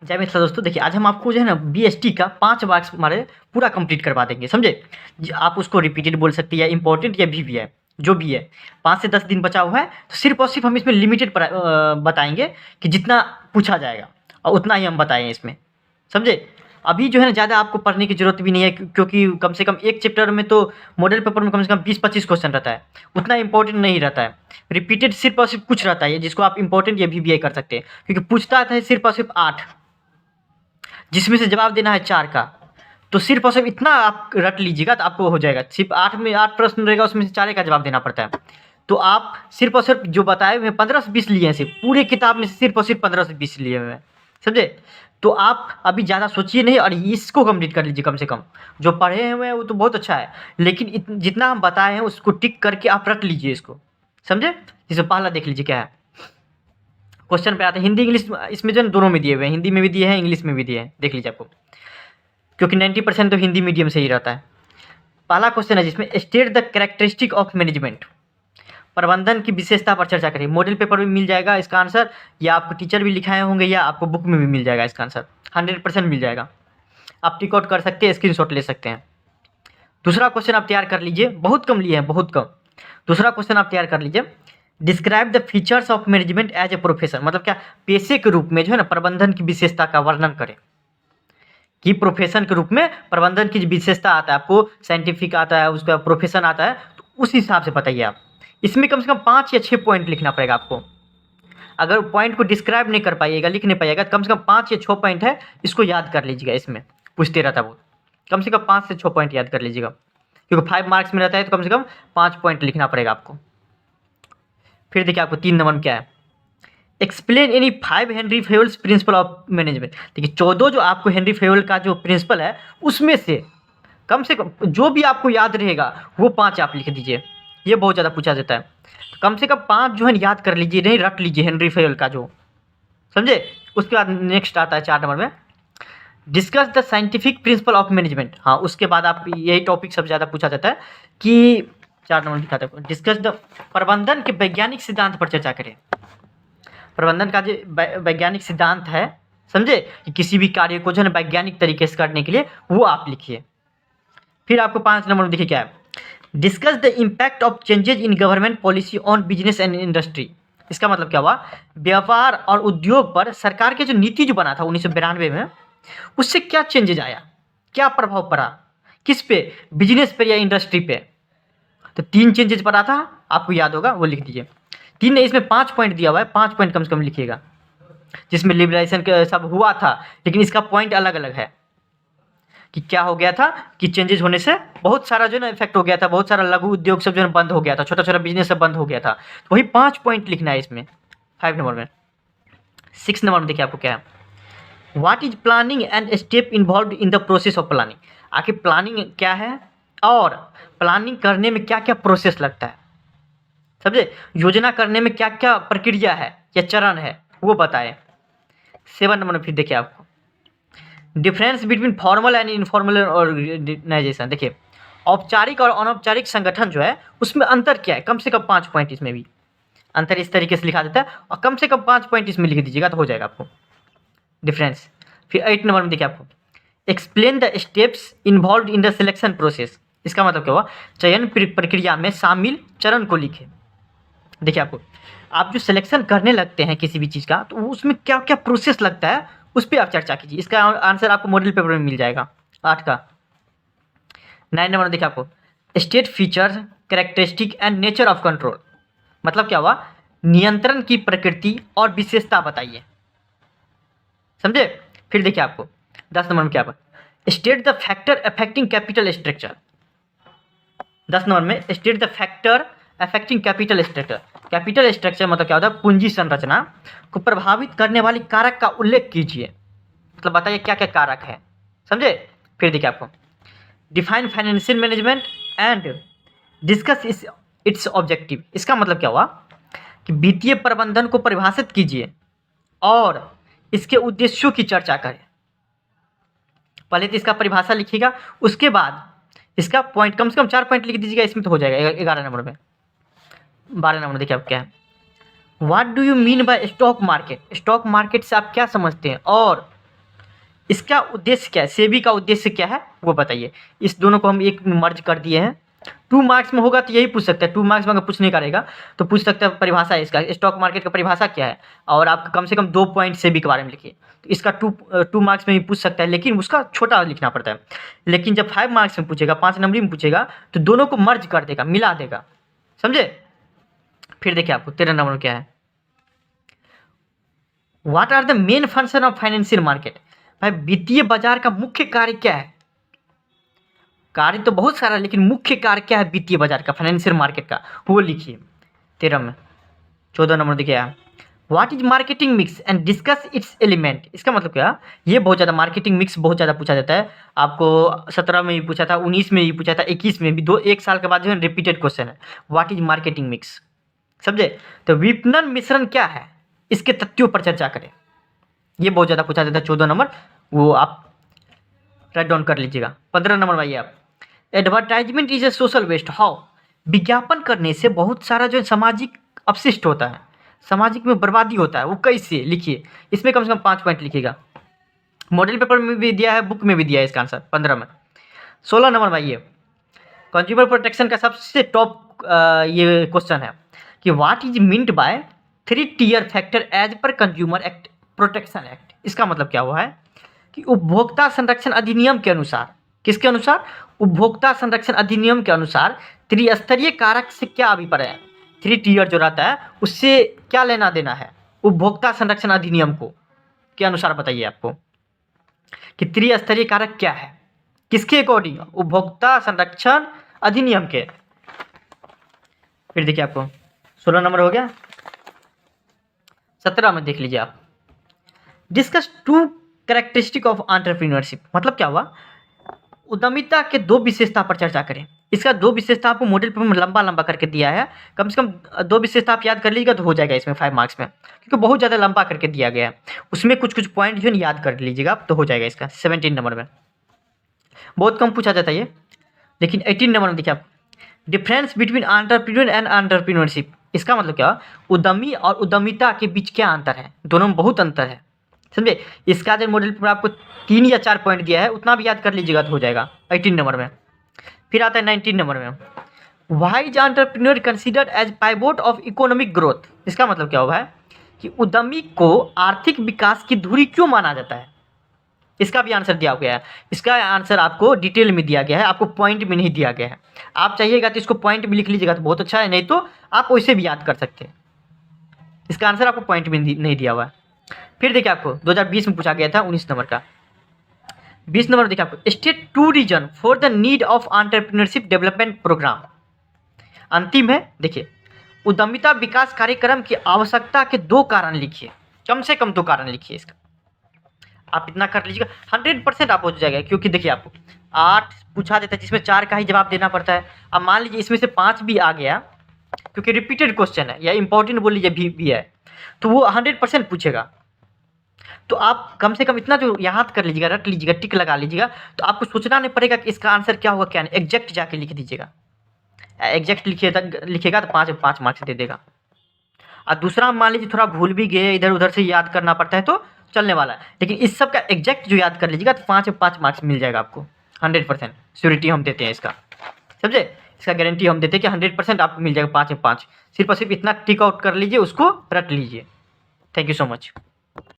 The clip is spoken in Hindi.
जय मित्रा दोस्तों, देखिए आज हम आपको जो है ना बीएसटी का 5 मार्क्स हमारे पूरा कंप्लीट करवा देंगे, समझे? आप उसको रिपीटेड बोल सकते हैं या इम्पोर्टेंट या वीवीआई जो भी है। 5 से 10 दिन बचा हुआ है, तो सिर्फ और सिर्फ हम इसमें लिमिटेड बताएंगे कि जितना पूछा जाएगा और उतना ही हम बताएंगे इसमें, समझे? अभी जो है ना ज़्यादा आपको पढ़ने की ज़रूरत भी नहीं है, क्योंकि कम से कम एक चैप्टर में तो मॉडल पेपर में कम से कम 20-25 क्वेश्चन रहता है, उतना इंपॉर्टेंट नहीं रहता है। रिपीटेड सिर्फ और सिर्फ कुछ रहता है जिसको आप इंपॉर्टेंट या वीवीआई कर सकते हैं, क्योंकि पूछता है सिर्फ और सिर्फ 8, जिसमें से जवाब देना है 4 का। तो सिर्फ और सिर्फ इतना आप रट लीजिएगा तो आपको हो जाएगा। सिर्फ 8 में 8 प्रश्न रहेगा, उसमें से 4 का जवाब देना पड़ता है। तो आप सिर्फ और सिर्फ जो बताए हुए 15 से 20 लिए हैं, सिर्फ पूरे किताब में से सिर्फ और सिर्फ 15 से 20 लिए हुए हैं, समझे? तो आप अभी ज़्यादा सोचिए नहीं और इसको कंप्लीट कर लीजिए कम से कम। जो पढ़े हुए हैं वो तो बहुत अच्छा है, लेकिन जितना हम बताए हैं उसको टिक करके आप रट लीजिए इसको, समझे? जैसे पहला देख लीजिए क्या है। क्वेश्चन पे आते हैं हिंदी इंग्लिश, इसमें जो है दोनों में दिए हुए हैं, हिंदी में भी दिए हैं, इंग्लिश में भी दिए हैं, देख लीजिए आपको, क्योंकि 90% तो हिंदी मीडियम से ही रहता है। पहला क्वेश्चन है जिसमें state the characteristic of management, प्रबंधन की विशेषता पर चर्चा करिए। मॉडल पेपर में मिल जाएगा इसका आंसर, या आपको टीचर भी लिखाए होंगे, या आपको बुक में भी मिल जाएगा इसका आंसर, 100% मिल जाएगा। आप टिक आउट कर सकते हैं, स्क्रीनशॉट ले सकते हैं। दूसरा क्वेश्चन आप तैयार कर लीजिए, बहुत कम लिए हैं, बहुत कम। दूसरा क्वेश्चन आप तैयार कर लीजिए, describe the features of management as a profession, मतलब क्या पेशे के रूप में जो है ना प्रबंधन की विशेषता का वर्णन करें। कि प्रोफेशन के रूप में प्रबंधन की विशेषता आता है, आपको साइंटिफिक आता है, उसका प्रोफेशन आता है, तो उस हिसाब से बताइए आप। इसमें कम से कम 5 या 6 पॉइंट लिखना पड़ेगा आपको। अगर पॉइंट को डिस्क्राइब नहीं कर पाइएगा, लिख नहीं पाइएगा, कम से कम 5 या 6 पॉइंट है, इसको याद कर लीजिएगा। इसमें पूछते रहता है वो, कम से कम 5 से 6 पॉइंट याद कर लीजिएगा, क्योंकि 5 मार्क्स में रहता है तो कम से कम 5 पॉइंट लिखना पड़ेगा आपको। फिर देखिए आपको 3 नंबर में क्या है, explain any 5 Henri Fayol's principle of management. देखिए 14 जो आपको हेनरी फेवल का जो प्रिंसिपल है उसमें से कम जो भी आपको याद रहेगा वो 5 आप लिख दीजिए। ये बहुत ज़्यादा पूछा जाता है, तो कम से कम 5 जो है याद कर लीजिए, नहीं रट लीजिए हेनरी फेवल का जो, समझे? उसके बाद नेक्स्ट आता है 4 नंबर में, discuss the scientific principle of management. हाँ, उसके बाद आप यही टॉपिक सबसे ज़्यादा पूछा जाता है कि 4 नंबर दिखाता है, डिस्कस द प्रबंधन के वैज्ञानिक सिद्धांत पर चर्चा करें। प्रबंधन का जो वैज्ञानिक सिद्धांत है, समझे, कि किसी भी कार्य को जो है वैज्ञानिक तरीके से करने के लिए, वो आप लिखिए। फिर आपको 5 नंबर में देखिए क्या है, discuss the impact of changes in government policy on business and industry. इसका मतलब क्या हुआ, व्यापार और उद्योग पर सरकार की जो नीति जो बना था 1992 में, उससे क्या चेंजेज आया, क्या प्रभाव पड़ा, किस पे, बिजनेस पे या इंडस्ट्री पे। तो 3 चेंजेज पड़ा था, आपको याद होगा, वो लिख दीजिए। 3 नहीं, इसमें 5 पॉइंट दिया हुआ है, 5 पॉइंट कम से कम लिखिएगा, जिसमें लिबरलाइजेशन सब हुआ था, लेकिन इसका पॉइंट अलग अलग है कि क्या हो गया था, कि चेंजेस होने से बहुत सारा जो है ना इफेक्ट हो गया था, बहुत सारा लघु उद्योग सब जो है बंद हो गया था, छोटा छोटा बिजनेस सब बंद हो गया था। तो वही 5 पॉइंट लिखना है इसमें 5 नंबर में। 6 नंबर में देखिए आपको क्या है, what is planning and step involve in the process of planning. आखिर प्लानिंग क्या है और प्लानिंग करने में क्या क्या प्रोसेस लगता है, समझे? योजना करने में क्या क्या प्रक्रिया है या चरण है, वो बताए। 7 नंबर में फिर देखिए आपको, difference between formal and informal organisation. देखिए औपचारिक और अनौपचारिक संगठन जो है उसमें अंतर क्या है, कम से कम 5 पॉइंट इसमें भी अंतर इस तरीके से लिखा देता है, और कम से कम 5 पॉइंट इसमें लिख दीजिएगा तो हो जाएगा आपको डिफरेंस। फिर 8 नंबर में देखिए आपको, explain the steps involve in the selection process. इसका मतलब क्या हुआ, चयन प्रक्रिया में शामिल चरण को लिखे। देखिए आपको, आप जो सिलेक्शन करने लगते हैं किसी भी चीज़ का, तो उसमें क्या क्या प्रोसेस लगता है उस पर आप चर्चा कीजिए। इसका आंसर आपको मॉडल पेपर में मिल जाएगा 8 का। 9 नंबर देखिए आपको, state features characteristic and nature of control. मतलब क्या हुआ, नियंत्रण की प्रकृति और विशेषता बताइए, समझे? फिर देखिए आपको 10 नंबर में क्या हुआ, state the factor affecting capital structure. 10 number में state the factor affecting capital structure. Capital structure मतलब क्या होता है, पूंजी संरचना को प्रभावित करने वाली कारक का उल्लेख कीजिए। मतलब बताइए क्या क्या कारक है, समझे? फिर देखिए आपको, define financial management and discuss it's objective. इसका मतलब क्या हुआ कि वित्तीय प्रबंधन को परिभाषित कीजिए और इसके उद्देश्यों की चर्चा करें। पहले तो इसका परिभाषा लिखिएगा, उसके बाद इसका पॉइंट कम से कम 4 पॉइंट लिख दीजिएगा, इसमें तो हो जाएगा 11 नंबर में। 12 नंबर देखिए आप क्या है, what do you mean by stock market. Stock market से आप क्या समझते हैं और इसका उद्देश्य क्या है, सेबी का उद्देश्य क्या है वो बताइए। इस दोनों को हम एक में मर्ज कर दिए हैं। 2 मार्क्स में होगा तो यही पूछ सकता है, 2 मार्क्स में अगर पूछने का रहेगा तो पूछ सकता है परिभाषा है इसका, स्टॉक मार्केट का परिभाषा क्या है, और आप कम से कम 2 पॉइंट सेबी के बारे में लिखिए। तो इसका 2 मार्क्स में भी पूछ सकता है, लेकिन उसका छोटा लिखना पड़ता है। लेकिन जब 5 मार्क्स में पूछेगा, 5 नंबरी में पूछेगा, तो दोनों को मर्ज कर देगा, मिला देगा, समझे। फिर देखिए आपको 13 नंबर क्या है, what are the main function of financial market. भाई वित्तीय बाजार का मुख्य कार्य क्या है। कार्य तो बहुत सारा, लेकिन मुख्य कार्य क्या है वित्तीय बाजार का, फाइनेंशियल मार्केट का, वो लिखिए 13 में। 14 नंबर देखिए, what is marketing mix and discuss it's element. इसका मतलब क्या, ये बहुत ज़्यादा मार्केटिंग मिक्स बहुत ज़्यादा पूछा जाता है। आपको 17 में भी पूछा था, 19 में भी पूछा था, 21 में भी, 1 साल के बाद जो है रिपीटेड क्वेश्चन है, व्हाट इज मार्केटिंग मिक्स, समझे। तो विपणन मिश्रण क्या है, इसके तथ्यों पर चर्चा करें, ये बहुत ज़्यादा पूछा जाता है। 14 नंबर वो आप राइट डाउन कर लीजिएगा। 15 नंबर भाई आप, advertisement is a social waste how. विज्ञापन करने से बहुत सारा जो सामाजिक अपशिष्ट होता है, सामाजिक में बर्बादी होता है, वो कैसे लिखिए। इसमें कम से कम 5 पॉइंट लिखिएगा। मॉडल पेपर में भी दिया है, बुक में भी दिया है इसका आंसर 15 में। 16 नंबर भाई ये कंज्यूमर प्रोटेक्शन का सबसे टॉप ये क्वेश्चन है कि what is meant by 3 tier factor as per consumer act protection act. इसका मतलब क्या हुआ है कि उपभोक्ता संरक्षण अधिनियम के अनुसार, किसके अनुसार, उपभोक्ता संरक्षण अधिनियम के अनुसार त्रिस्तरीय कारक से क्या अभिप्राय है, 3 टियर जो रहता है उससे क्या लेना देना है उपभोक्ता संरक्षण अधिनियम को के अनुसार, बताइए आपको कि त्रिस्तरीय कारक क्या है, किसके अकॉर्डिंग, उपभोक्ता संरक्षण अधिनियम के। फिर देखिए आपको 16 नंबर हो गया। 17 में देख लीजिए आप, डिस्कस 2 कैरेक्टरिस्टिक ऑफ एंटरप्रेन्योरशिप। मतलब क्या हुआ, उद्यमिता के 2 विशेषता पर चर्चा करें। इसका 2 विशेषता आपको मॉडल पेपर में लंबा लंबा करके दिया है, कम से कम 2 विशेषता आप याद कर लीजिएगा तो हो जाएगा इसमें 5 मार्क्स में, क्योंकि बहुत ज़्यादा लंबा करके दिया गया है। उसमें कुछ कुछ पॉइंट जो है याद कर लीजिएगा आप तो हो जाएगा इसका। 17 नंबर में बहुत कम पूछा जाता है ये, लेकिन 18 नंबर में देखिए आप, difference between entrepreneur and entrepreneurship. इसका मतलब क्या, उद्यमी और उद्यमिता के बीच क्या अंतर है, दोनों में बहुत अंतर है, समझे। इसका जो मॉडल पर आपको 3 या 4 पॉइंट दिया है, उतना भी याद कर लीजिएगा तो हो जाएगा 18 नंबर में। फिर आता है 19 नंबर में, why is entrepreneur considered as pivot of economic growth. इसका मतलब क्या होगा है कि उद्यमी को आर्थिक विकास की धुरी क्यों माना जाता है। इसका भी आंसर दिया गया है, इसका आंसर आपको डिटेल में दिया गया है, आपको पॉइंट में नहीं दिया गया है। आप चाहिएगा तो इसको पॉइंट में लिख लीजिएगा तो बहुत अच्छा है, नहीं तो आप वैसे भी याद कर सकते हैं। इसका आंसर आपको पॉइंट में नहीं दिया हुआ है। फिर देखिए आपको 2020 में पूछा गया था 19 नंबर का। 20 नंबर देखिए आपको, state 2 reason for the need of entrepreneurship development programme. अंतिम है, देखिए उद्यमिता विकास कार्यक्रम की आवश्यकता के 2 कारण लिखिए, कम से कम 2 कारण लिखिए इसका। आप इतना कर लीजिएगा 100% आप हो जाएगा, क्योंकि देखिए आपको 8 पूछा देता है जिसमें 4 का ही जवाब देना पड़ता है। अब मान लीजिए इसमें से 5 भी आ गया, क्योंकि रिपीटेड क्वेश्चन है या इंपॉर्टेंट बोल लीजिए भी है, तो वो 100% पूछेगा। तो आप कम से कम इतना जो याद कर लीजिएगा, रट लीजिएगा, टिक लगा लीजिएगा, तो आपको सोचना नहीं पड़ेगा कि इसका आंसर क्या होगा क्या नहीं, एग्जैक्ट जाके लिख दीजिएगा। एग्जैक्ट लिखिएगा तो 5 मार्क्स दे देगा। और दूसरा मान लीजिए थोड़ा भूल भी गए, इधर उधर से याद करना पड़ता है तो चलने वाला है, लेकिन इस सब का एग्जैक्ट जो याद कर लीजिएगा तो 5 मार्क्स मिल जाएगा आपको। 100% श्योरिटी हम देते हैं इसका, समझे। इसका गारंटी हम देते हैं कि 100% आपको मिल जाएगा 5 में 5। सिर्फ और सिर्फ इतना टिक आउट कर लीजिए, उसको रट लीजिए। Thank you so much.